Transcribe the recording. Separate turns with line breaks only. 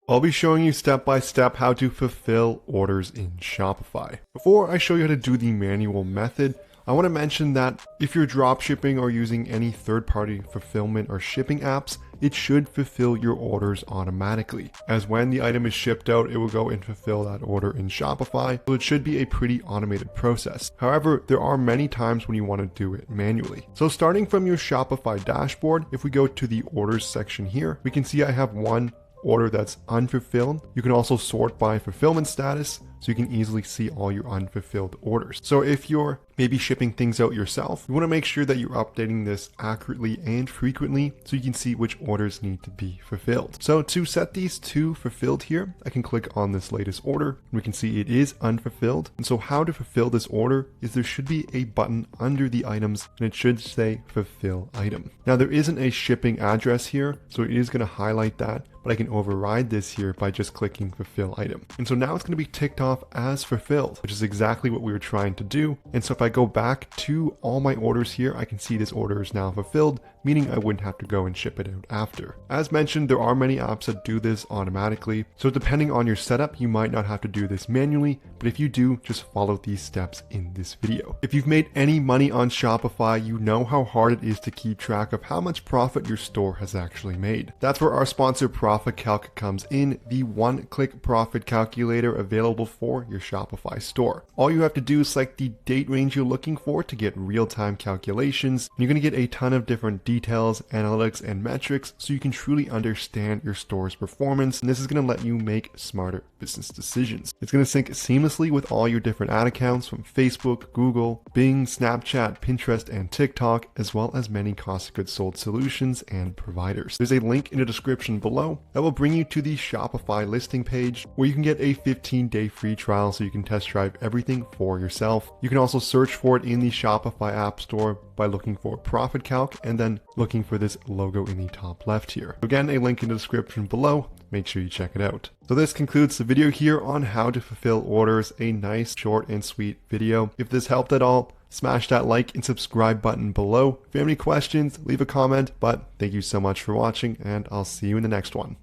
I'll be showing you step by step how to fulfill orders in Shopify. Before I show you how to do the manual method, I want to mention that if you're dropshipping or using any third-party fulfillment or shipping apps, it should fulfill your orders automatically. As when the item is shipped out, it will go and fulfill that order in Shopify, so it should be a pretty automated process. However, there are many times when you want to do it manually. So starting from your Shopify dashboard, if we go to the orders section here, we can see I have one order that's unfulfilled. You can also sort by fulfillment status, so you can easily see all your unfulfilled orders. So if you're maybe shipping things out yourself, you want to make sure that you're updating this accurately and frequently so you can see which orders need to be fulfilled. So to set these to fulfilled here, I can click on this latest order and we can see it is unfulfilled. And so how to fulfill this order is there should be a button under the items and it should say fulfill item. Now there isn't a shipping address here, so it is going to highlight that, but I can override this here by just clicking fulfill item. And so now it's going to be ticked off as fulfilled, which is exactly what we were trying to do. And so if I go back to all my orders here, I can see this order is now fulfilled, meaning I wouldn't have to go and ship it out after. As mentioned, there are many apps that do this automatically. So depending on your setup, you might not have to do this manually, but if you do, just follow these steps in this video. If you've made any money on Shopify, you know how hard it is to keep track of how much profit your store has actually made. That's where our sponsor Profit Calc comes in, the one-click profit calculator available for your Shopify store. All you have to do is select the date range you're looking for to get real-time calculations. You're going to get a ton of different details, analytics, and metrics so you can truly understand your store's performance, and this is going to let you make smarter business decisions. It's going to sync seamlessly with all your different ad accounts from Facebook, Google, Bing, Snapchat, Pinterest, and TikTok, as well as many cost of goods sold solutions and providers. There's a link in the description below that will bring you to the Shopify listing page where you can get a 15-day free trial so you can test drive everything for yourself. You can also search for it in the Shopify App Store by looking for Profit Calc and then looking for this logo in the top left here. Again, a link in the description below. Make sure you check it out. So this concludes the video here on how to fulfill orders, a nice short and sweet video. If this helped at all, smash that like and subscribe button below. If you have any questions, leave a comment, but thank you so much for watching and I'll see you in the next one.